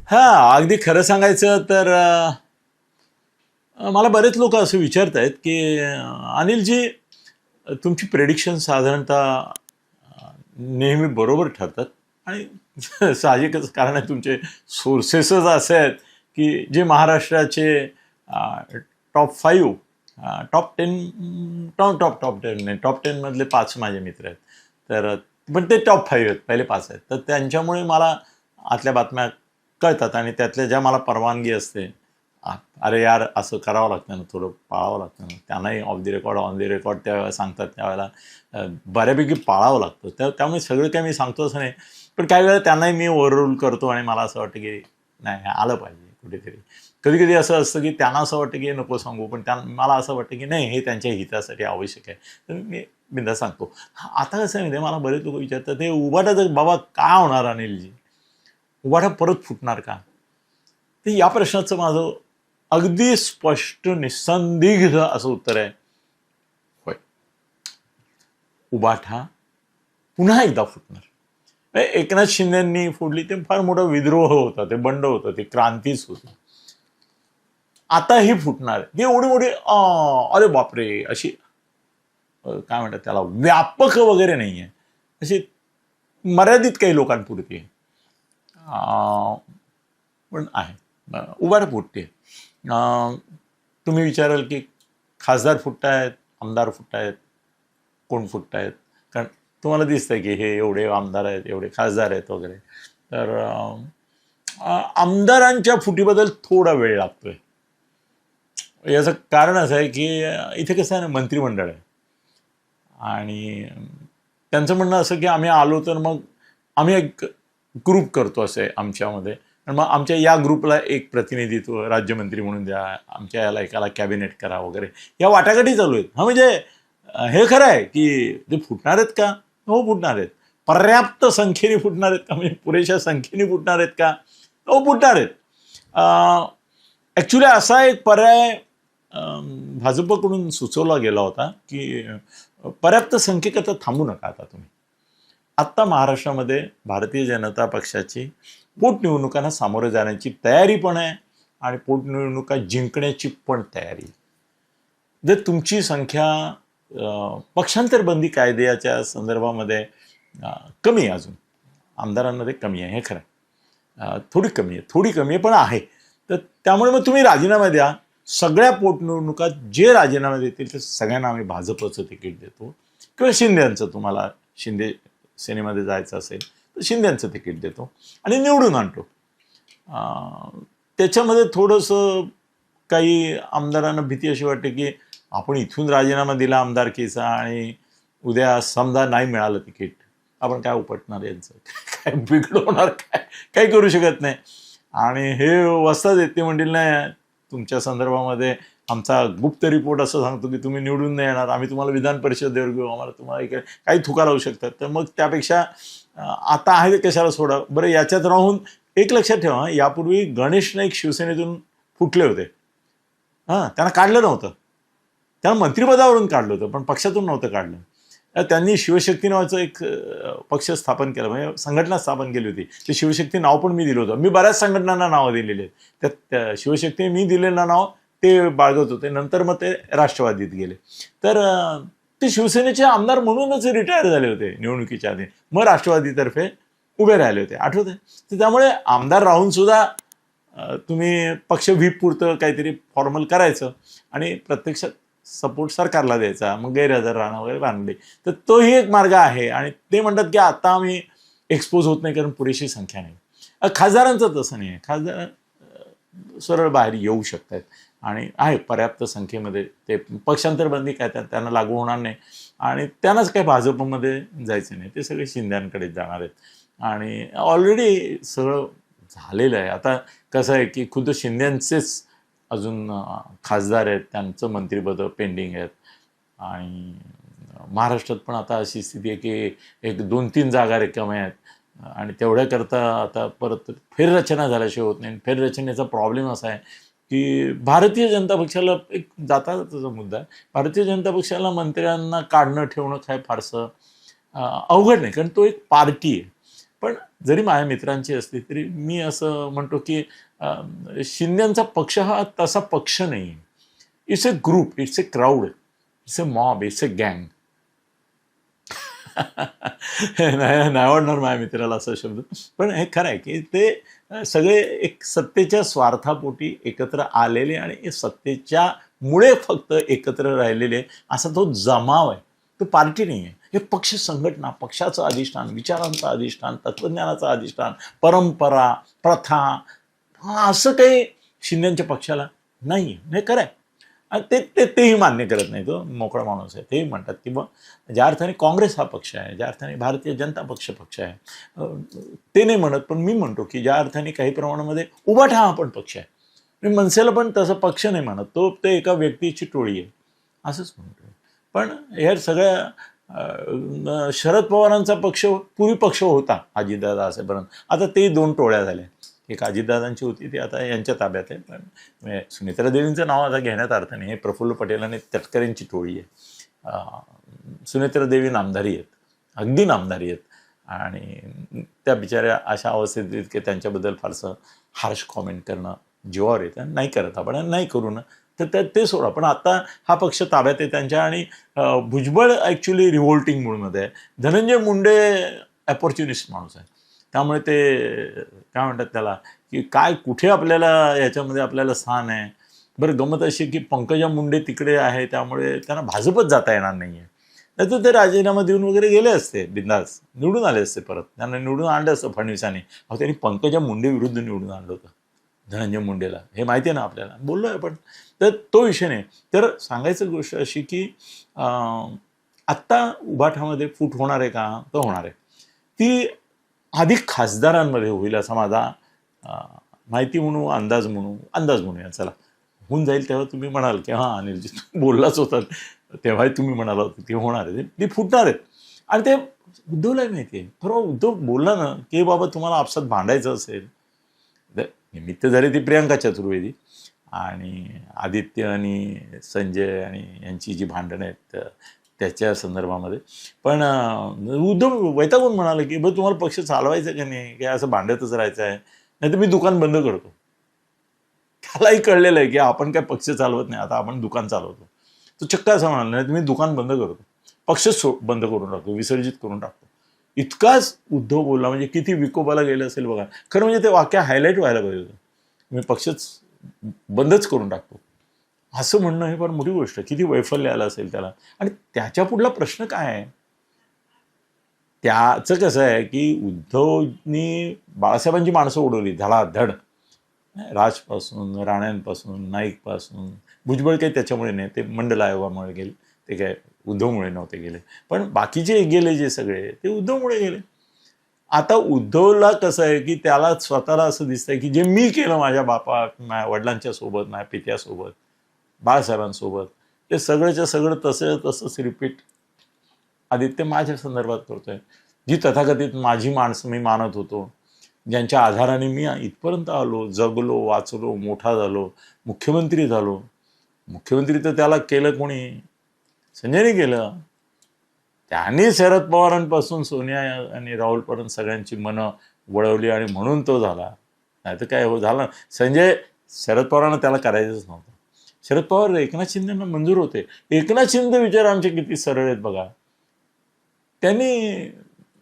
हां, अगदी खरं सांगायचं तर मला बरेच लोक असं विचारत आहेत की अनिलजी, तुमची प्रेडिक्शन साधारणतः नेहमी बरोबर ठरतात आणि साहजिकच कारण आहे तुमचे सोर्सेसच असे आहेत की जे महाराष्ट्राचे टॉप 5 टॉप 10 नाही, टॉप 10 मधले 5 माझे मित्र आहेत. तर पण ते टॉप 5 आहेत, पहिले 5 आहेत. तर त्यांच्यामुळे मला आतल्या बातम्या कळतात आणि त्यातल्या ज्या मला परवानगी असते, अरे यार असं करावं लागतं ना, थोडं पाळावं लागतं ना, त्यांनाही of the record on the record त्यावेळेला सांगतात, त्यावेळेला बऱ्यापैकी पाळावं लागतं. त्यामुळे सगळं काय मी सांगतो असं नाही, पण काही वेळा त्यांनाही मी ओव्हररूल करतो आणि मला असं वाटतं की नाही, आलं पाहिजे कुठेतरी. कधी कधी असं असतं की त्यांना असं वाटतं की नको सांगू, पण मला असं वाटतं की नाही, हे त्यांच्या हितासाठी आवश्यक आहे, तर मी बिंदा सांगतो. आता कसं आहे, मला बरेच लोक विचारतात, हे उबाटा जर बाबा काय होणार अनिलजी, उबाटा परत फुटणार का? तर या प्रश्नाचं माझं अगदी स्पष्ट निसंदिग्ध असं उत्तर आहे, होय, उबाठा पुन्हा एकदा फुटणार. एकनाथ शिंदेंनी फोडली ते फार मोठा विद्रोह होता, ते बंड होतं, ते क्रांतीच होती. आता ही फुटणार, ही एवढी मोठी अरे बापरे अशी काय म्हणतात त्याला, व्यापक वगैरे नाही आहे, अशी मर्यादित काही लोकांपुरती आहे. पण आहे, उभार फुटते. तुम्ही विचाराल की खासदार फुटतायत, आमदार फुटतायत, कोण फुटतायत? कारण तुम्हाला दिसतंय की हे एवढे आमदार आहेत, एवढे खासदार आहेत वगैरे. तर आमदारांच्या फुटीबद्दल थोडा वेळ लागतोय. याचं कारण असं आहे की इथे कसं आहे ना, मंत्रिमंडळ आहे आणि त्यांचं म्हणणं असं की आम्ही आलो तर मग आम्ही एक ग्रुप करतो असं आहे आमच्यामध्ये, आणि मग आमच्या या ग्रुपला एक प्रतिनिधित्व राज्यमंत्री म्हणून द्या, आमच्या याला एकाला कॅबिनेट करा वगैरे, या वाटाघाटी चालू आहेत. हा म्हणजे हे खरं आहे की ते फुटणार आहेत का? हो फुटणार आहेत. पर्याप्त संख्येने फुटणार आहेत का? म्हणजे पुरेशा संख्येने फुटणार आहेत का? हो फुटणार आहेत. ॲक्च्युली असा एक पर्याय भाजपकडून सुचवला गेला होता की पर्याप्त संख्येकरता थांबू नका आता तुम्ही. आत्ता महाराष्ट्रामध्ये भारतीय जनता पक्षाची पोटनिवडणुकांना सामोरे जाण्याची तयारी पण आहे आणि पोटनिवडणुका जिंकण्याची पण तयारी. जर तुमची संख्या पक्षांतरबंदी कायद्याच्या संदर्भामध्ये कमी आहे, अजून आमदारांमध्ये कमी आहे, हे खरं आहे, थोडी कमी आहे पण आहे. तर त्यामुळे मग तुम्ही राजीनामा द्या. सगळ्या पोटनिवडणुकात जे राजीनामे देतील ते सगळ्यांना आम्ही भाजपचं तिकीट देतो, किंवा शिंदेचं, तुम्हाला शिंदे सेनेमध्ये जायचं असेल तर शिंदेचं तिकीट देतो आणि निवडून आणतो. त्याच्यामध्ये थोडंसं काही आमदारांना भीती अशी वाटते की आपण इथून राजीनामा दिला आमदारकीचा आणि उद्या समजा नाही मिळालं तिकीट, आपण काय उपटणार, यांचं काय बिघडवणार, काय करू शकत नाही. आणि हे वस्ताद येत ते म्हणतील नाही, तुमच्या संदर्भामध्ये आमचा गुप्त रिपोर्ट असं सांगतो की तुम्ही निवडून नाही येणार, आम्ही तुम्हाला विधान परिषदेवर घेऊ, आम्हाला तुम्हाला काही थुका लावू शकतात. तर मग त्यापेक्षा आता आहे ते कशाला सोडा बरं. याच्यात राहून एक लक्षात ठेवा, यापूर्वी गणेश नाईक शिवसेनेतून फुटले होते. त्यांना काढलं नव्हतं, त्यांना मंत्रिपदावरून काढलं होतं, पण पक्षातून नव्हतं काढलं. त्यांनी शिवशक्ती नावाचं एक पक्ष स्थापन केलं, म्हणजे संघटना स्थापन केली होती. ते शिवशक्ती नाव पण मी दिलं होतं. मी बऱ्याच संघटनांना नावं दिलेली आहेत. त्या शिवशक्ती मी दिलेलं नाव ते बाळगत होते. नंतर मग ते राष्ट्रवादीत गेले. तर ते शिवसेनेचे आमदार म्हणूनच रिटायर झाले होते निवडणुकीच्या आधी, मग राष्ट्रवादीतर्फे उभे राहिले होते, आठवते. तर त्यामुळे आमदार राहून सुद्धा तुम्ही पक्ष व्हीप पुरतं काहीतरी फॉर्मल करायचं आणि प्रत्यक्षात सपोर्ट सरकारला द्यायचा, मग गैरहजर राहणं वगैरे बांधले. तर तोही एक मार्ग आहे. आणि ते म्हणतात की आता आम्ही एक्सपोज होत नाही कारण पुरेशी संख्या नाही. खासदारांचं तसं नाही आहे. खासदार सरळ बाहेर येऊ शकतात आणि आहे पर्याप्त संख्येमध्ये. ते पक्षांतरबंदी काय त्यांना लागू होणार नाही आणि त्यांनाच काय भाजपमध्ये जायचं नाही, ते सगळे शिंद्यांकडे जाणार आहेत. आणि ऑलरेडी सगळं झालेलं आहे. आता कसं आहे की खुद्द शिंद्यांचेच अजून खासदार आहेत, त्यांचं मंत्रिपद पेंडिंग आहेत. आणि महाराष्ट्रात पण आता अशी स्थिती आहे की 1-2-3 जागा रिकाम्या आहेत आणि तेवढ्याकरता आता परत फेररचना झाल्याशिवाय होत नाही. फेररचनेचा प्रॉब्लेम असा आहे की भारतीय जनता पक्षाला एक जाता मुद्दा आहे. भारतीय जनता पक्षाला मंत्र्यांना काढणं ठेवणं काय फारसं अवघड नाही, कारण तो एक पार्टी आहे. पण जरी माझ्या मित्रांची असली तरी मी असं म्हणतो की शिंदेचा पक्ष हा तसा पक्ष नाही. It's a group, it's a crowd, it's a mob, it's a गँग. नाही आवडणार माझ्या मित्राला असा शब्द, पण हे खरं आहे की ते सगळे एक सत्तेच्या स्वार्थापोटी एकत्र आलेले आणि सत्तेच्या मुळे फक्त एकत्र राहिलेले असा तो जमाव आहे. तो पार्टी नाही आहे. हे पक्ष संघटना, पक्षाचं अधिष्ठान, विचारांचं अधिष्ठान, तत्वज्ञानाचं अधिष्ठान, परंपरा, प्रथा असं काही शिंदेच्या पक्षाला नाही. हे खरं आहे. आणि तेही मान्य करत नाही. तो मोकळा माणूस आहे. तेही म्हणतात की ज्या अर्थाने काँग्रेस हा पक्ष आहे, ज्या अर्थाने भारतीय जनता पक्ष आहे, ते नाही म्हणत. पण मी म्हणतो की ज्या अर्थाने काही प्रमाणामध्ये उभाठा हा पण पक्ष आहे. मी मनसेला पण तसं पक्ष नाही म्हणत. ते एका व्यक्तीची टोळी आहे असंच म्हणतो. पण ह्या सगळ्या शरद पवारांचा पक्ष पूर्वी पक्ष होता अजितदादा असेपर्यंत. आता ते 2 टोळ्या झाल्या. एक अजितदादांची होती ती आता यांच्या ताब्यात आहे. पण सुनेत्रा देवींचं नाव आता घेण्यात अर्थ नाही. हे प्रफुल्ल पटेल आणि तटकरेंची टोळी आहे. सुनेत्रा देवी नामधारी आहेत, अगदी नामधारी आहेत. आणि त्या बिचाऱ्या अशा अवस्थेत आहेत की त्यांच्याबद्दल फारसं हार्श कॉमेंट करणं जीवावर येतं. नाही करत आपण, नाही करू ना, तर ते सोडा. पण आता हा पक्ष ताब्यात आहे त्यांच्या. आणि भुजबळ ॲक्च्युली रिव्होल्टिंग मूडमध्ये आहे. धनंजय मुंडे अपॉर्च्युनिस्ट माणूस आहे. त्यामुळे ते काय म्हणतात त्याला की काय कुठे आपल्याला याच्यामध्ये आपल्याला स्थान आहे. बरं, गमत अशी की पंकजा मुंडे तिकडे आहे त्यामुळे त्यांना भाजपच जाता येणार नाही आहे. नाही तर ते राजीनामा देऊन वगैरे गेले असते बिंदास, निवडून आले असते परत. त्यांना निवडून आणलं असतं फडणवीसांनी. त्यांनी पंकजा मुंडे विरुद्ध निवडून आणलं होतं धनंजय मुंडेला. हे माहिती आहे ना आपल्याला, बोललो आहे आपण. तर तो विषय नाही. तर सांगायचं गोष्ट अशी की आत्ता उभाठामध्ये फूट होणार आहे का? तर होणार आहे. ती अधिक खासदारांमध्ये होईल असा माझा माहिती अंदाज म्हणूया चला. होऊन जाईल तेव्हा तुम्ही म्हणाल की हां अनिलजी तुम्ही बोललाच होता तेव्हाही तुम्ही म्हणाला होता ते होणार आहे. ते फुटणार आहेत. आणि ते उद्धवलाही माहिती आहे. बरोबर, उद्धव बोलला ना की बाबा तुम्हाला आपसात भांडायचं असेल. निमित्त झाली ती प्रियंका चतुर्वेदी आणि आदित्य आणि संजय आणि यांची जी भांडणं आहेत त्याच्या संदर्भामध्ये. पण उद्धव वैतागून म्हणाले की बरं तुम्हाला पक्ष चालवायचं का नाही, की असं भांडतच राहायचं आहे, नाही तर मी दुकान बंद करतो. त्यालाही कळलेलं आहे की आपण काय पक्ष चालवत नाही, आता आपण दुकान चालवतो. तो चक्क असं म्हणाला, नाही तर मी दुकान बंद करतो, पक्षच बंद करून टाकतो, विसर्जित करून टाकतो. इतकाच उद्धव बोलला. म्हणजे किती विकोपाला गेलं असेल बघा. खरं म्हणजे ते वाक्य हायलाईट व्हायला पाहिजे होतं. मी पक्षच बंदच करून टाकतो असं म्हणणं हे फार मोठी गोष्ट. किती वैफल्य आलं असेल त्याला. आणि त्याच्या पुढला प्रश्न काय आहे, त्याचं कसं आहे की उद्धवनी बाळासाहेबांची माणसं उडवली धडाधड. राजपासून, राण्यांपासून, नाईकपासून. भुजबळ काही त्याच्यामुळे नाही, ते मंडल आयोगामुळे गेले, ते काय उद्धवमुळे नव्हते गेले. पण बाकीचे गेले जे सगळे ते उद्धवमुळे गेले. आता उद्धवला कसं आहे की त्याला स्वतःला असं दिसतंय की जे मी केलं माझ्या माझ्या वडिलांच्या सोबत, माझ्या पित्यासोबत, बाळासाहेबांसोबत, ते सगळंच्या सगळं तसंच रिपीट आदित्य माझ्या संदर्भात करतोय. जी तथाकथित माझी माणसं मी मानत होतो, ज्यांच्या आधाराने मी इथपर्यंत आलो, जगलो, वाचलो, मोठा झालो, मुख्यमंत्री झालो. मुख्यमंत्री तर त्याला केलं कोणी? संजयने केलं. त्यांनी शरद पवारांपासून सोनिया आणि राहुलपर्यंत सगळ्यांची मनं वळवली आणि म्हणून तो झाला. नाही तर काय झालं. संजय शरद पवारांना त्याला करायचंच नव्हतं. शरद पवार एकनाथ शिंदेंना मंजूर होते. एकनाथ शिंदे विचार आमचे किती सरळ आहेत बघा. त्यांनी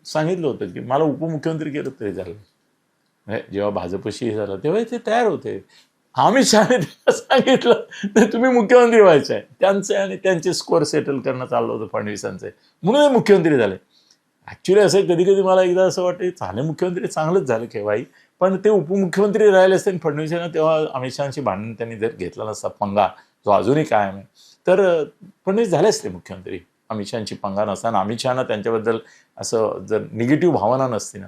सांगितलं होतं की मला उपमुख्यमंत्री केलं तरी झालं. जेव्हा भाजपशी झालं तेव्हा ते तयार होते. अमित शहाने त्यांना सांगितलं तर तुम्ही मुख्यमंत्री व्हायचं आहे. त्यांचे आणि त्यांचे स्कोअर सेटल करणं चाललं होतं फडणवीसांचे, म्हणून ते मुख्यमंत्री झाले. ॲक्च्युली असं कधी कधी मला एकदा असं वाटतं झाले मुख्यमंत्री चांगलंच झालं केव्हाही. पण ते उपमुख्यमंत्री राहिले असते फडणवीसांना तेव्हा अमित शहाची भांडण त्यांनी जर घेतला नसता पंगा, जो अजूनही कायम आहे, तर फडणवीस झाले असते मुख्यमंत्री. अमित शहाची पंगा नसताना, अमित शहाना त्यांच्याबद्दल असं जर निगेटिव्ह भावना नसती ना,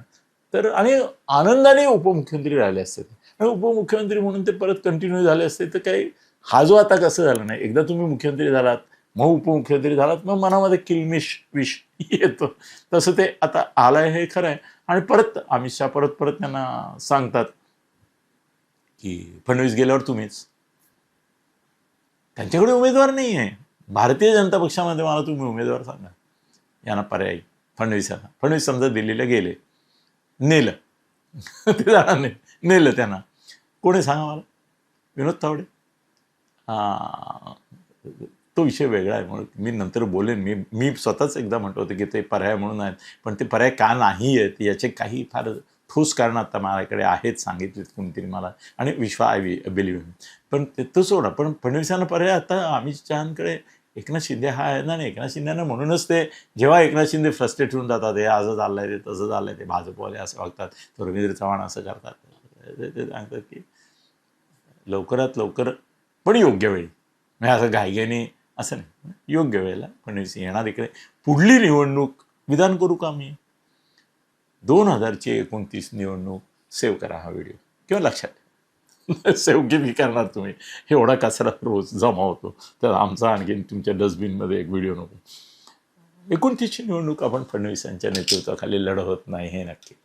तर आणि आनंदाने उपमुख्यमंत्री राहिले असते. आणि उपमुख्यमंत्री म्हणून ते परत कंटिन्यू झाले असते. तर काही हा जो आता कसं झालं नाही, एकदा तुम्ही मुख्यमंत्री झालात मग उपमुख्यमंत्री झालात, मग मनामध्ये किलमिश विष येतो. तसं ते आता आलंय हे खरं आहे. आणि परत अमित शहा परत त्यांना सांगतात की फडणवीस गेल्यावर तुम्हीच. त्यांच्याकडे उमेदवार नाही आहे. भारतीय जनता पक्षामध्ये मला तुम्ही उमेदवार सांगा, यांना पर्यायी फडणवीसांना. फडणवीस समजा दिल्लीला गेले, नेलं. ते जाणार नाही, नेलं त्यांना. कोणी सांगा मला? विनोद तावडे. तो विषय वेगळा आहे, म्हणून मी नंतर बोलेन. मी स्वतःच एकदा म्हणतो होतं की ते पर्याय म्हणून आहेत, पण ते पर्याय का नाही आहेत याचे काही फार ठोस कारण आता माझ्याकडे आहेत, सांगितलेत कोणीतरी मला, आणि आय बिलीव्ह. पण तो सोडा. पण फडणवीसांना पर्याय आता अमित शहांकडे एकनाथ शिंदे हा आहे ना. एकनाथ शिंदेना म्हणूनच ते जेव्हा एकनाथ शिंदे फ्रस्ट्रेट होऊन जातात, हे असं चाललंय, ते तसं चाललंय, ते भाजपवाले असं वागतात, तो रवींद्र चव्हाण असं करतात, ते सांगतात की लवकरात लवकर पण योग्य वेळी, म्हणजे असं घाईघाईने असं नाही, योग्य वेळेला फडणवीस येणार इकडे. पुढली निवडणूक विधान करू का मी 2029 निवडणूक. सेव्ह करा हा व्हिडिओ किंवा लक्षात सेव्ह किती करणार तुम्ही, एवढा कचरा रोज जमा होतो, तर आमचा आणखीन तुमच्या डस्टबिनमध्ये एक व्हिडिओ नको. 29ची निवडणूक आपण फडणवीसांच्या नेतृत्वाखाली लढवत नाही हे नक्की.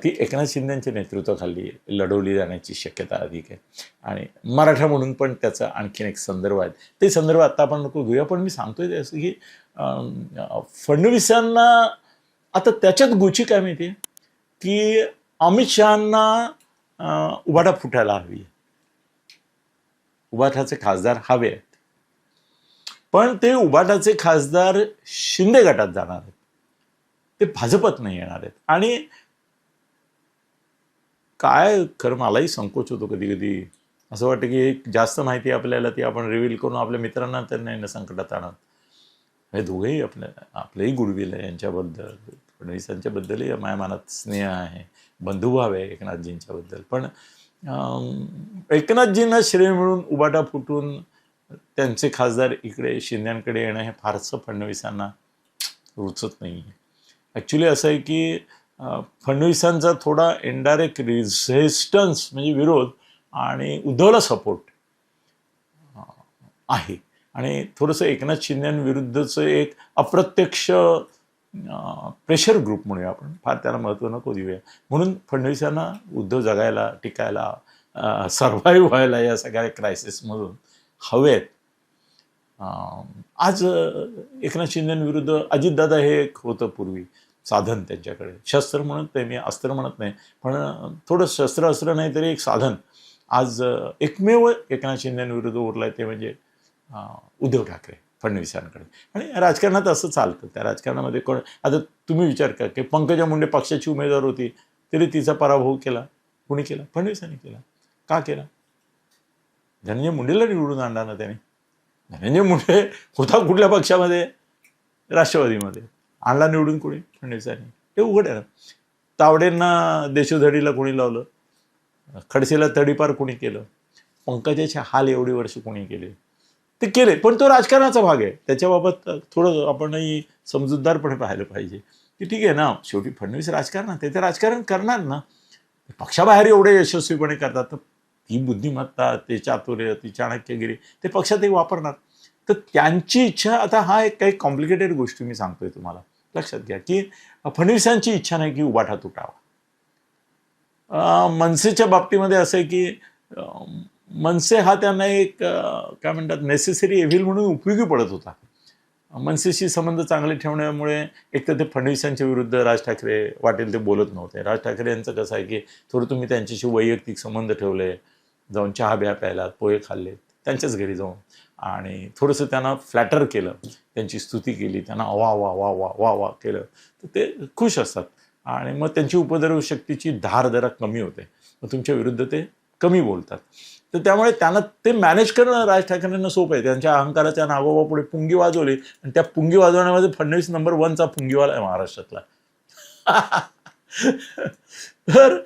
ती एकनाथ शिंदेच्या नेतृत्वाखाली लढवली जाण्याची शक्यता अधिक आहे, आणि मराठा म्हणून पण त्याचा आणखीन एक संदर्भ आहे. ते संदर्भ आता आपण नको घेऊया. पण मी सांगतोय असं की फडणवीसांना आता त्याच्यात गोची काय माहिती आहे की अमित शहांना उबाटा फुटायला हवी, उबाटाचे खासदार हवे आहेत, पण ते उबाटाचे खासदार शिंदे गटात जाणार आहेत, ते भाजपत नाही येणार आहेत. आणि काय खरं मलाही संकोच होतो कधी कधी, असं वाटतं की एक जास्त माहिती आपल्याला ती आपण रिव्हील करून आपल्या मित्रांना तर नाही ना संकटात आणत. हे दोघेही आपलंही गुडविल आहे यांच्याबद्दल, फडणवीसांच्याबद्दलही माझ्या मनात स्नेह आहे, बंधुभाव आहे एकनाथजींच्याबद्दल. पण एकनाथजींना श्रेय मिळून उबाटा फुटून त्यांचे खासदार इकडे शिंद्यांकडे येणं हे फारसं फडणवीसांना रुचत नाही आहे. ॲक्च्युली असं आहे की फडणवीसांचा थोडा इनडायरेक्ट रेझिस्टन्स म्हणजे विरोध आणि उद्धवला सपोर्ट आहे, आणि थोडंसं एकनाथ शिंदेविरुद्धचं एक अप्रत्यक्ष प्रेशर ग्रुप म्हणूया आपण, फार त्याला महत्त्व नको देऊया. म्हणून फडणवीसांना उद्धव जगायला, टिकायला, सर्व्हाइव्ह व्हायला या सगळ्या क्रायसिसमधून हवेत. आज एकनाथ शिंदेविरुद्ध अजितदादा हे एक होतं पूर्वी साधन त्यांच्याकडे, शस्त्र म्हणत नाही मी, अस्त्र म्हणत नाही, पण थोडं शस्त्र नाही तरी एक साधन. आज एकमेव एकनाथ शिंदेविरुद्ध उरलाय ते म्हणजे उद्धव ठाकरे फडणवीसांकडे. आणि राजकारणात असं चालतं. त्या राजकारणामध्ये कोण, आता तुम्ही विचार करा की पंकजा मुंडे पक्षाची उमेदवार होती तरी तिचा पराभव केला, कुणी केला? फडणवीसांनी केला. का केला? धनंजय मुंडेला निवडून आणला ना त्याने. धनंजय मुंडे होता कुठल्या पक्षामध्ये? राष्ट्रवादीमध्ये. आणला निवडून कोणी? फडणवीसांनी. हे उघड आहे ना. तावडेंना देशोधडीला कोणी लावलं? खडसेला तडीपार कोणी केलं? पंकजाचे हाल एवढी वर्ष कोणी केले? ते केले, पण तो राजकारणाचा भाग आहे. त्याच्याबाबत थोडं आपणही समजूतदारपणे पाहिलं पाहिजे की ठीक आहे ना, शेवटी फडणवीस राजकारणात ते राजकारण करणार ना. पक्षाबाहेर एवढे यशस्वीपणे करतात, तर ती बुद्धिमत्ता, ते चातुर्य, ती चाणक्यगिरी ते पक्षातही वापरणार. तर त्यांची इच्छा, आता हा एक काही कॉम्प्लिकेटेड गोष्टी मी सांगतोय तुम्हाला, लक्षात घ्या की फडणवीसांची इच्छा नाही की उबाटा तुटावा. मनसेच्या बाबतीमध्ये असं आहे की मनसे हा त्यांना एक काय म्हणतात नेसेसरी एव्हिल म्हणून उपयोगी पडत होता. मनसेशी संबंध चांगले ठेवण्यामुळे एक तर ते फडणवीसांच्या विरुद्ध राज ठाकरे वाटेल ते बोलत नव्हते. राज ठाकरे यांचं कसं आहे की थोडं तुम्ही त्यांच्याशी वैयक्तिक संबंध ठेवले, जाऊन चहा ब्या प्यायलात, पोहे खाल्ले त्यांच्याच घरी जाऊन, आणि थोडंसं त्यांना फ्लॅटर केलं, त्यांची स्तुती केली, त्यांना वा वा वा वा वा वा केलं, तर ते खुश असतात. आणि मग त्यांची उपद्रव शक्तीची धार जरा कमी होते, मग तुमच्या विरुद्ध ते कमी बोलतात. तर त्यामुळे त्यांना ते मॅनेज करणं राज ठाकरेंना सोपं आहे. त्यांच्या अहंकाराच्या नागोबापुढे पुंगी वाजवली, आणि त्या पुंगी वाजवण्यामध्ये फडणवीस नंबर 1चा पुंगीवाला आहे महाराष्ट्रातला. तर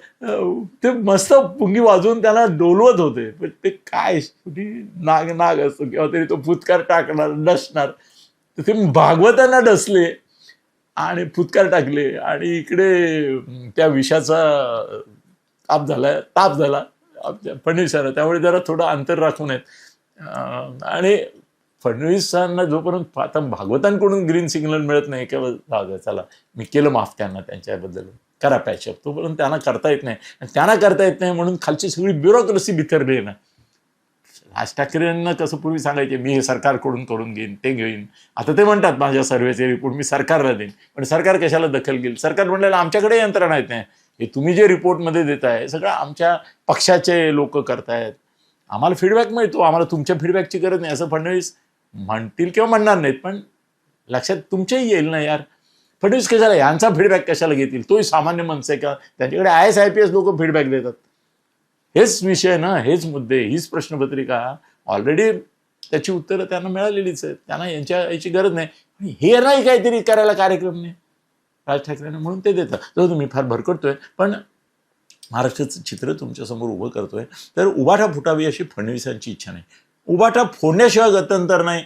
ते मस्त पुंगी वाजवून त्याला डोलवत होते. पण ते काय शेवटी नाग असतो किंवा तरी तो फुतकार टाकणार, डसणार. तर ते भागवतांना डसले आणि फुतकार टाकले, आणि इकडे त्या विषाचा ताप झाला फडणवीसांना. त्यामुळे जरा थोडं अंतर राखून आहेत. आणि फडणवीसांना जोपर्यंत आता भागवतांकडून ग्रीन सिग्नल मिळत नाही किंवा चला मी केलं माफ त्यांना, त्यांच्याबद्दल करा पॅचअप, तोपर्यंत त्यांना करता येत नाही. आणि त्यांना करता येत नाही म्हणून खालची सगळी ब्युरोक्रेसी बिथरली आहे ना. राज ठाकरेंना कसं पूर्वी सांगायचे मी हे सरकारकडून करून घेईन ते घेईन, आता ते म्हणतात माझ्या सर्व्हेचे रिपोर्ट मी सरकारला देईन, पण सरकार कशाला दखल घेईल? सरकार म्हणलेलं आमच्याकडे यंत्रणा येत नाही, हे तुम्ही जे रिपोर्टमध्ये देताय सगळं आमच्या पक्षाचे लोक करतायत, आम्हाला फीडबॅक मिळतो, आम्हाला तुमच्या फीडबॅकची गरज नाही, असं फडणवीस म्हणतील किंवा म्हणणार नाहीत, पण लक्षात तुमच्याही येईल ना यार, फडणवीस कशाला यांचा फीडबॅक कशाला घेतील? तोही सामान्य माणसं आहे का? त्यांच्याकडे IAS IPS लोक फीडबॅक देतात. हेच विषय ना, हेच मुद्दे, हीच प्रश्नपत्रिका ऑलरेडी त्याची उत्तरं त्यांना मिळालेलीच आहेत, त्यांना याची गरज नाही. हे नाही काहीतरी करायला कार्यक्रम नाही राज ठाकरेंना, म्हणून ते देतात. जो तुम्ही फार भरकटतोय, पण महाराष्ट्राचं चित्र तुमच्यासमोर उभं करतोय, तर उबाटा फुटावी अशी फडणवीसांची इच्छा नाही, उबाटा फोडण्याशिवाय गत्यंतर नाही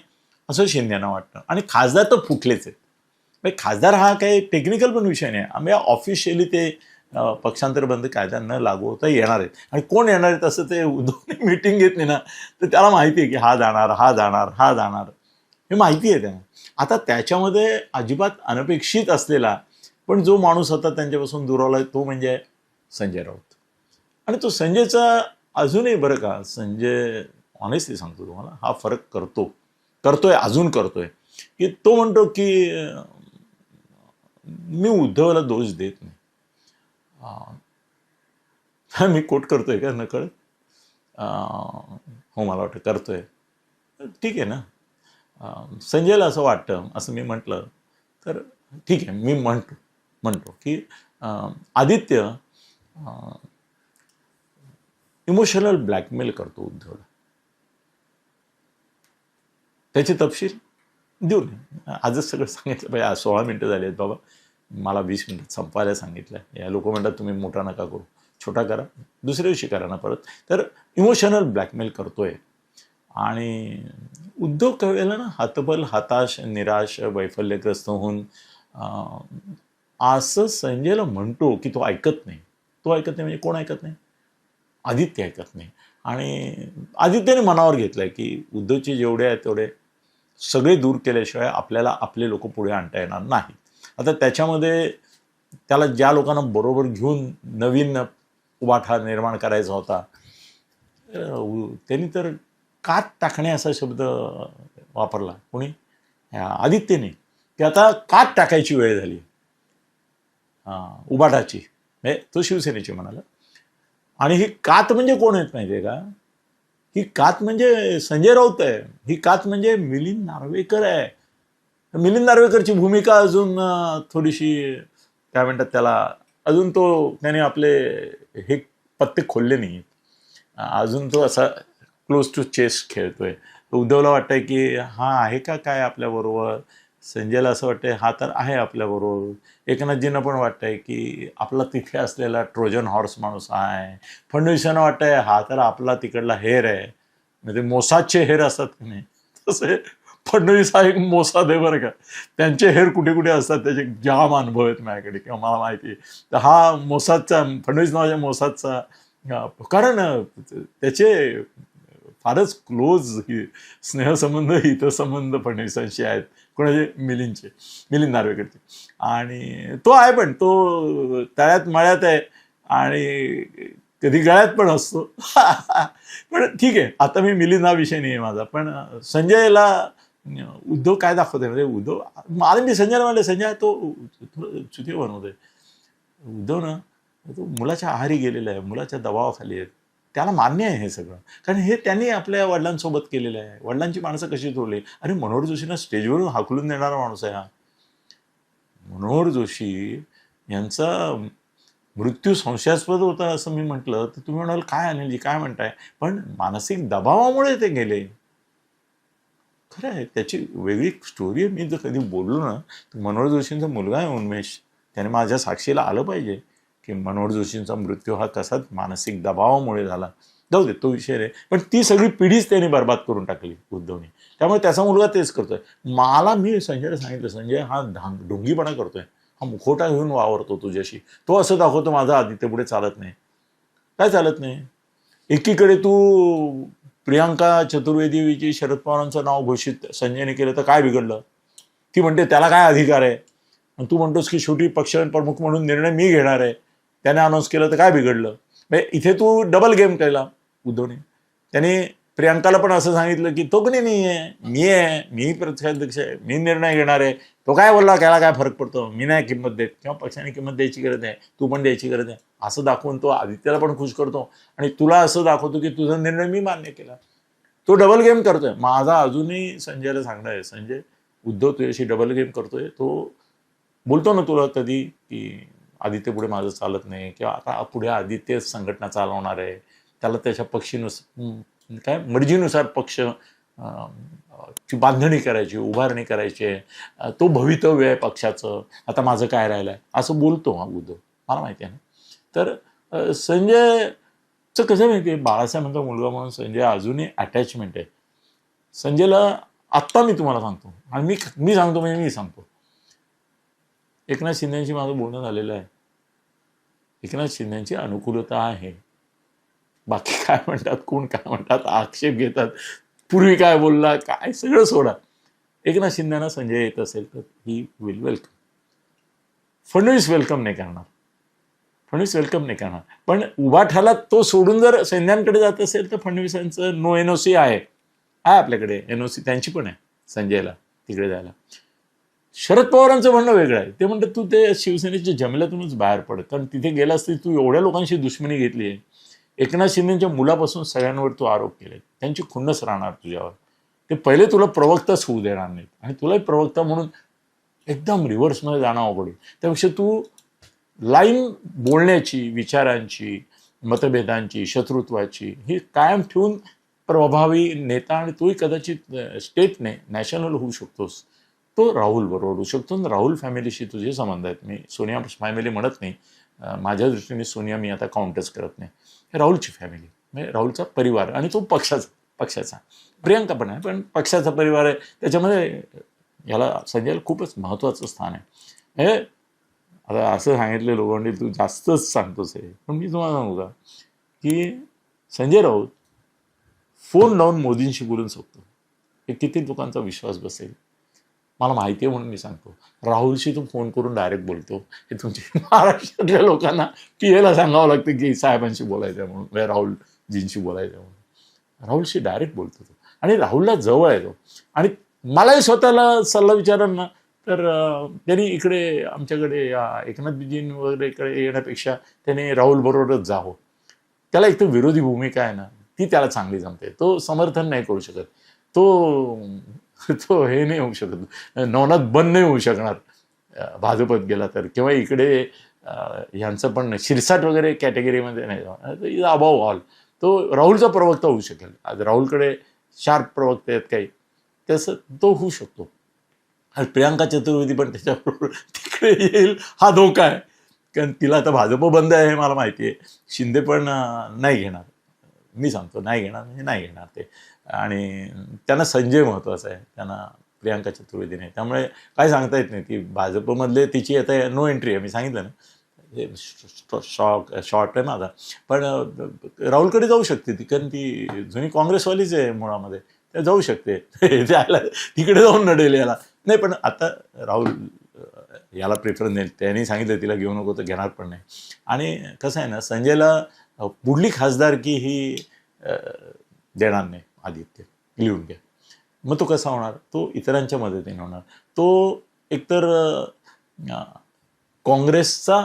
असं शिंदेना वाटतं. आणि खासदार तर फुटलेच आहेत. खासदार हा काही टेक्निकल पण विषय नाही, आम्ही ऑफिशियली ते पक्षांतर बंद कायदा न लागू होता येणार आहेत. आणि कोण येणार आहेत असं ते उद्धवने मीटिंग घेतली ना, तर त्याला माहिती आहे की हा जाणार, हा जाणार, हा जाणार, हे माहिती आहे त्यांना. आता त्याच्यामध्ये अजिबात अनपेक्षित असलेला पण जो माणूस आता त्यांच्यापासून दुरावला तो म्हणजे संजय राऊत. आणि तो संजयचा अजूनही बरं का, संजय ऑनेस्टली सांगतो तुम्हाला हा फरक करतोय अजून करतोय, की तो म्हणतो की मी उद्धवला दोष देत नाही. मी कोट करतोय का नकळत? हो मला वाटतं करतोय, ठीक आहे ना. संजयला असं वाटतं, असं मी म्हटलं तर ठीक आहे, मी म्हणतो की आदित्य इमोशनल ब्लॅकमेल करतो उद्धवला. त्याचे तपशील देऊ नये, आजच सगळं सांगितलं पाहिजे. आज 16 मिनिटं झाली आहेत बाबा, मला 20 मिनिटात संपायला सांगितलं. या लोक म्हणतात तुम्ही मोठा नका करू, छोटा करा, दुसऱ्या दिवशी करा ना परत. तर इमोशनल ब्लॅकमेल करतोय. आणि उद्धव काही वेळेला ना हतबल, हताश, निराश, वैफल्यग्रस्त होऊन असं संजयला म्हणतो की तो ऐकत नाही. म्हणजे कोण ऐकत नाही? आदित्य ऐकत नाही. आणि आदित्यने मनावर घेतलंय की उद्धवचे जेवढे आहेत तेवढे सगळे दूर केल्याशिवाय आपल्याला आपले लोक पुढे आणता येणार नाही. आता त्याच्यामध्ये त्याला ज्या लोकांना बरोबर घेऊन नवीन उबाठा निर्माण करायचा होता, त्यांनी तर कात टाकणे असा शब्द वापरला. कोणी? आदित्यने, की आता कात टाकायची वेळ झाली उबाठाची. तो शिवसेनेची म्हणाला. आणि ही कात म्हणजे कोण आहेत माहिती आहे का? ही कात म्हणजे संजय राऊत आहे, ही कात म्हणजे मिलिंद नार्वेकर आहे. मिलिंद नार्वेकरची भूमिका अजून थोडीशी काय म्हणतात त्याला, अजून त्याने आपले हे पत्ते खोलले नाही, अजून तो असा क्लोज टू चेस्ट खेळतोय. उद्धवला वाटतंय की हा आहे का काय आपल्याबरोबर, संजयला असं वाटतंय हा तर आहे आपल्याबरोबर, एकनाथजींना पण वाटतंय की आपला तिथे असलेला ट्रोजन हॉर्स माणूस आहे, फडणवीसांना वाटतंय हा तर आपला तिकडला हेर आहे. म्हणजे मोसादचे हेर असतात की नाही, तसे फडणवीस हा एक मोसाद आहे बरं का. त्यांचे हेर कुठे कुठे असतात त्याचे जाम अनुभव आहेत माझ्याकडे किंवा मला माहिती आहे. तर हा मोसादचा, फडणवीस नावाच्या मोसादचा, कारण त्याचे फारच क्लोज स्नेहसंबंध, हितसंबंध फडणवीसांशी आहेत. कोणाचे? मिलिंद नार्वेकरचे. आणि तो आहे, पण तो तळ्यात मळ्यात आहे आणि कधी गळ्यात पण असतो. पण ठीक आहे, आता मी मिलिंद हा विषय नाही आहे माझा. पण संजयला उद्धव काय दाखवतोय म्हणजे उद्धव, मला मी संजयला म्हणले संजय तो थोडं चुकी बनवतोय. उद्धव ना तो मुलाच्या आहारी गेलेला आहे, मुलाच्या दबावाखाली आहे. त्याला मान्य आहे हे सगळं, कारण हे त्यांनी आपल्या वडिलांसोबत केलेलं आहे. वडिलांची माणसं कशी जोडली. अरे मनोहर जोशींना स्टेजवरून हाकलून देणारा माणूस आहे हा. मनोहर जोशी यांचा मृत्यू संशयास्पद होता असं मी म्हटलं तर तुम्ही म्हणाल काय अनिलजी काय म्हणताय, पण मानसिक दबावामुळे ते गेले. खरं आहे, त्याची वेगळी स्टोरी आहे. मी जर कधी बोललो ना तर मनोहर जोशींचा मुलगा आहे उन्मेष, त्याने माझ्या साक्षीला आलं पाहिजे की मनोहर जोशींचा मृत्यू हा कसा मानसिक दबावामुळे झाला. जाऊ दे, तो विषय रे. पण ती सगळी पिढीच त्याने बरबाद करून टाकली उद्धवने. त्यामुळे त्याचा मुलगा तेच करतोय. मी संजयला सांगितलं संजय हा ढोंगीपणा करतोय, हा मुखोटा घेऊन वावरतो तुझ्याशी. तो असं दाखवतो माझा आदित्य पुढे चालत नाही. काय चालत नाही? एकीकडे तू प्रियांका चतुर्वेदीची शरद पवारांचं नाव घोषित संजयने केलं तर काय बिघडलं? ती म्हणते त्याला काय अधिकार आहे. आणि तू म्हणतोस की शेवटी पक्ष प्रमुख म्हणून निर्णय मी घेणार आहे, त्याने अनाऊन्स केलं तर काय बिघडलं? म्हणजे इथे तू डबल गेम केला उद्धवने. त्याने प्रियांकाला पण असं सांगितलं की तो कोणी नाही आहे, मी आहे, मी प्रदेशाध्यक्ष आहे, मी निर्णय घेणार आहे. तो काय बोलला, त्याला काय फरक पडतो, मी नाही किंमत देत किंवा पक्षाने किंमत द्यायची गरज आहे, तू पण द्यायची गरज आहे, असं दाखवून तो आदित्यला पण खुश करतो आणि तुला असं दाखवतो की तुझा निर्णय मी मान्य केला. तो डबल गेम करतोय. माझा अजूनही संजयला सांगणं आहे, संजय, उद्धव तुझ्याशी डबल गेम करतोय. तो बोलतो ना तुला कधी की आदित्य पुढे माझं चालत नाही, किंवा आता पुढे आदित्य संघटना चालवणार आहे, त्याला त्याच्या पक्षीनुसार काय मर्जीनुसार पक्ष ची बांधणी करायची, उभारणी करायची आहे, तो भवितव्य आहे पक्षाचं, आता माझं काय राहिलं आहे, असं बोलतो हा उद्धव, मला माहिती आहे ना. तर संजयचं कसं माहिती आहे, बाळासाहेबांचा मुलगा म्हणून संजय अजूनही अटॅचमेंट आहे. संजयला आत्ता मी तुम्हाला सांगतो, आणि मी सांगतो म्हणजे मी सांगतो, एकनाथ शिंदेशी माझं बोलणं झालेलं आहे. एकनाथ शिंदेची अनुकूलता आहे. बाकी काय म्हणतात, कोण काय म्हणतात, आक्षेप घेतात, पूर्वी काय बोलला, काय सगळं सोडा. एकनाथ शिंदेना संजय येत असेल तर he will welcome. Fadnavis welcome नाही करणार, फडणवीस वेलकम नाही करणार. पण उभाठाला तो सोडून जर सैन्यांकडे जात असेल तर फडणवीसांचं नो एनओसी आहे आपल्याकडे, एनओसी त्यांची पण आहे संजयला तिकडे जायला. शरद पवारांचं म्हणणं वेगळं आहे. ते म्हणतात तू ते शिवसेनेच्या जमल्यातूनच बाहेर पड, कारण तिथे गेलास तरी तू एवढ्या लोकांशी दुश्मनी घेतली आहे. एकनाथ शिंदेच्या मुलापासून सगळ्यांवर तू आरोप केले, त्यांची खुन्नस राहणार तुझ्यावर. ते पहिले तुला प्रवक्ताच होऊ देणार नाहीत, आणि तुलाही प्रवक्ता म्हणून एकदम रिव्हर्समध्ये जाणं अवघड आहे. त्यापेक्षा तू लाईन बोलण्याची, विचारांची, मतभेदांची, शत्रुत्वाची ही कायम ठेवून प्रभावी नेता, आणि तोही कदाचित स्टेटने नॅशनल होऊ शकतोस. तो राहुल बरोबर होऊ शकतो. राहुल फॅमिलीशी तुझे संबंध आहेत. मी सोनिया फॅमिली म्हणत नाही, माझ्या दृष्टीने सोनिया मी आता काउंटच करत नाही. राहुलची फॅमिली म्हणजे राहुलचा परिवार, आणि तो पक्षाचा प्रियांका पण आहे, पण पक्षाचा परिवार आहे. त्याच्यामध्ये याला संजयला खूपच महत्त्वाचं स्थान आहे. हे आता असं सांगितलं लोकांनी, तू जास्तच सांगतोस आहे, पण मी तुम्हाला सांगू का की संजय राऊत फोन लावून मोदींशी बोलून शकतो. हे किती लोकांचा विश्वास बसेल मला माहिती आहे, म्हणून मी सांगतो. राहुलशी तू फोन करून डायरेक्ट बोलतो. हे तुमच्या महाराष्ट्रातल्या लोकांना PA सांगावं लागतं की साहेबांशी बोलायचं आहे म्हणून, राहुलजींशी बोलायचं म्हणून. राहुलशी डायरेक्ट बोलतो तो, आणि राहुलला जवळ आहे तो. आणि मलाही स्वतःला सल्ला विचाराल ना तर त्यांनी इकडे आमच्याकडे एकनाथजी वगैरे इकडे येण्यापेक्षा त्याने राहुल बरोबरच जावं. त्याला एक तर विरोधी भूमिका आहे ना, ती त्याला चांगली जमते. तो समर्थन नाही करू शकत, तो हे नाही होऊ शकत, नवनाथ बंद नाही होऊ शकणार भाजपत गेला तर, किंवा इकडे ह्यांचं पण शिरसाट वगैरे कॅटेगरीमध्ये नाही, अबाव ऑल तो राहुलचा प्रवक्ता होऊ शकेल. आज राहुलकडे शार्प प्रवक्ते आहेत काही, तसं तो होऊ शकतो. आज प्रियांका चतुर्वेदी पण त्याच्याबरोबर तिकडे येईल, हा धोका आहे. कारण तिला आता भाजप बंद आहे हे मला माहिती आहे. शिंदे पण नाही घेणार, मी सांगतो नाही घेणार म्हणजे नाही घेणार ते. आणि त्यांना संजय महत्त्वाचा आहे, त्यांना प्रियांका चतुर्वेदी नाही. त्यामुळे काय सांगता येत नाही. ती भाजपमधले तिची आता नो एंट्री आहे, मी सांगितलं ना, हे शॉर्ट आहे माझा. पण राहुलकडे जाऊ शकते ती, कारण ती जुनी काँग्रेसवालीच आहे मुळामध्ये, त्या जाऊ शकते. त्याला तिकडे जाऊन नडेल याला नाही. पण आता राहुल याला प्रेफरन्स देईल, त्यांनी सांगितलं तिला घेऊ नको तर घेणार पण नाही. आणि कसं आहे ना, संजयला पुढली खासदारकी ही देणार नाही आदित्य, लिहून घ्या. मग तो कसा होणार, तो इतरांच्या मदतीने होणार. तो एकतर काँग्रेसचा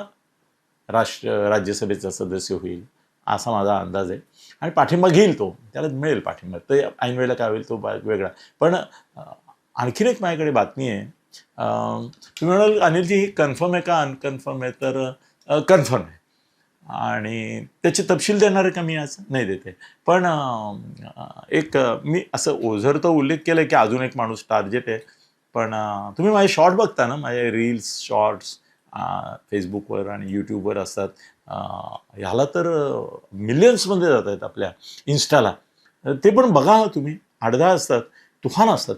राज्यसभेचा सदस्य होईल असा माझा अंदाज आहे, आणि पाठिंबा घेईल तो, त्याला मिळेल पाठिंबा. तर ऐन वेळेला काय होईल तो वेगळा. पण आणखीन एक माझ्याकडे बातमी आहे. तुम्ही म्हणाल अनिलजी ही कन्फर्म आहे का अनकन्फर्म आहे, तर कन्फर्म आहे. आणि त्याचे तपशील देणार आहे का मी आज नाही देते. पण एक मी असं ओझरता उल्लेख केला की अजून एक माणूस टार्गेट आहे. पण तुम्ही माझे शॉर्ट बघता ना, माझे रील्स शॉर्ट्स फेसबुकवर आणि यूट्यूबवर असतात. ह्याला तर मिलियन्समध्ये जात आहेत आपल्या इन्स्टाला. ते पण बघा तुम्ही, 8-10 असतात, तुफान असतात.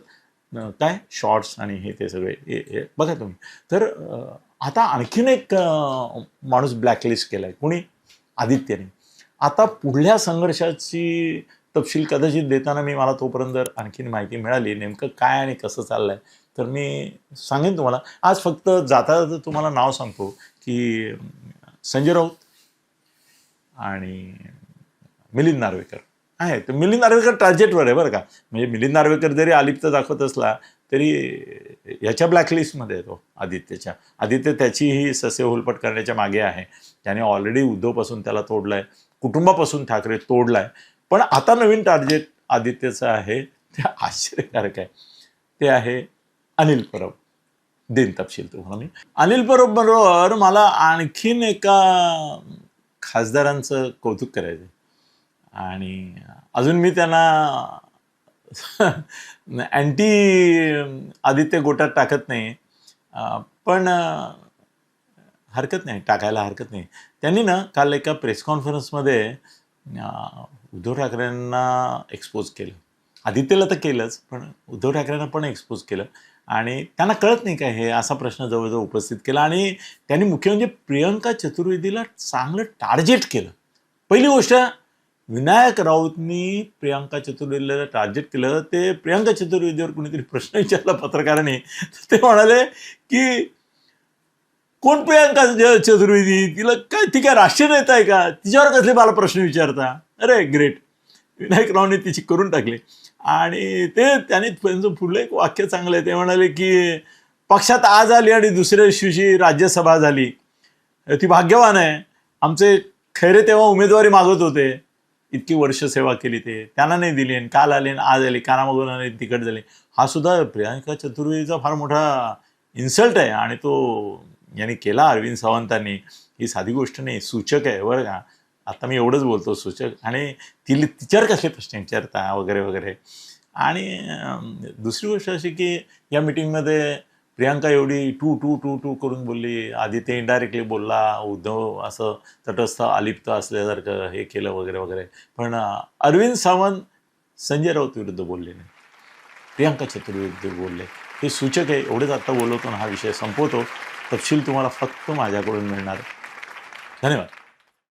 काय शॉर्ट्स आणि हे ते सगळे हे बघा तुम्ही. तर आता आणखीन एक माणूस ब्लॅकलिस्ट केला आहे, कोणी, आदित्यने. आता पुढल्या संघर्षाची तपशील कदाचित देताना मला तोपर्यंत जर आणखीन माहिती मिळाली नेमकं काय आणि कसं चाललंय तर मी सांगेन तुम्हाला. आज फक्त जाता जाता तुम्हाला नाव सांगतो की संजय राऊत आणि मिलिंद नार्वेकर आहे. तर मिलिंद नार्वेकर टार्गेटवर आहे बरं का. म्हणजे मिलिंद नार्वेकर जरी अलिप्त दाखवत असला तरी याच्या ब्लॅकलिस्टमध्ये आहे तो आदित्यच्या. आदित्य त्याची ही सस्य होलपट करण्याच्या मागे आहे. त्याने ऑलरेडी उद्धवपासून त्याला तोडलाय, कुटुंबापासून ठाकरे तोडलाय. पण आता नवीन टार्गेट आदित्यचं आहे ते आश्चर्यकारक आहे. ते आहे अनिल परब. देईन तपशील तुम्हाला मी. अनिल परब बरोबर मला आणखीन एका खासदारांचं कौतुक करायचं आणि अजून मी त्यांना अँटी आदित्य गोटात टाकत नाही, पण हरकत नाही, टाकायला हरकत नाही. त्यांनी ना काल एका प्रेस कॉन्फरन्समध्ये उद्धव ठाकरेंना एक्सपोज केलं. आदित्यला तर केलंच, पण उद्धव ठाकरेंना पण एक्सपोज केलं आणि त्यांना कळत नाही काय हे असा प्रश्न जवळजवळ उपस्थित केला. आणि त्यांनी मुख्य म्हणजे प्रियंका चतुर्वेदीला चांगलं टार्गेट केलं. पहिली गोष्ट, विनायक राऊतनी प्रियंका चतुर्वेदीला टार्गेट केलं. ते प्रियंका चतुर्वेदीवर कुणीतरी प्रश्न विचारला पत्रकारांनी, ते म्हणाले की कोण प्रियंका चतुर्वेदी, तिला काय, ती काय राष्ट्रीय नेता आहे का, तिच्यावर कसले मला प्रश्न विचारता. अरे ग्रेट, विनायक रावने तिची करून टाकले. आणि त्याने त्यांचं पुढलं एक वाक्य चांगलं आहे. ते म्हणाले की पक्षात आज आली आणि दुसऱ्या दिवशी राज्यसभा झाली, ती भाग्यवान आहे. आमचे खैरे तेव्हा उमेदवारी मागत होते, इतकी वर्ष सेवा केली, ते त्यांना नाही दिली आणि काल आले आणि आज आले, कानामागून आले, तिकट झाले. हा सुद्धा प्रियंका चतुर्वेदीचा फार मोठा इन्सल्ट आहे आणि तो यांनी केला अरविंद सावंतांनी. ही साधी गोष्ट नाही, सूचक आहे बरं का. आता मी एवढंच बोलतो सूचक. आणि तिच्यावर कसले प्रश्न विचारता वगैरे वगैरे. आणि दुसरी गोष्ट अशी की या मिटिंगमध्ये प्रियंका एवढी टू टू टू टू करून बोलली, आदित्य इनडायरेक्टली बोलला, उद्धव असं तटस्थ अलिप्त असल्यासारखं हे केलं वगैरे वगैरे. पण अरविंद सावंत संजय राऊत विरुद्ध बोलले नाही, प्रियंका चतुर्वेदी बोलले. हे सूचक आहे. एवढेच आत्ता बोलवतो आणि हा विषय संपवतो. तपशील तुम्हाला फक्त माझ्याकडून मिळणार. धन्यवाद.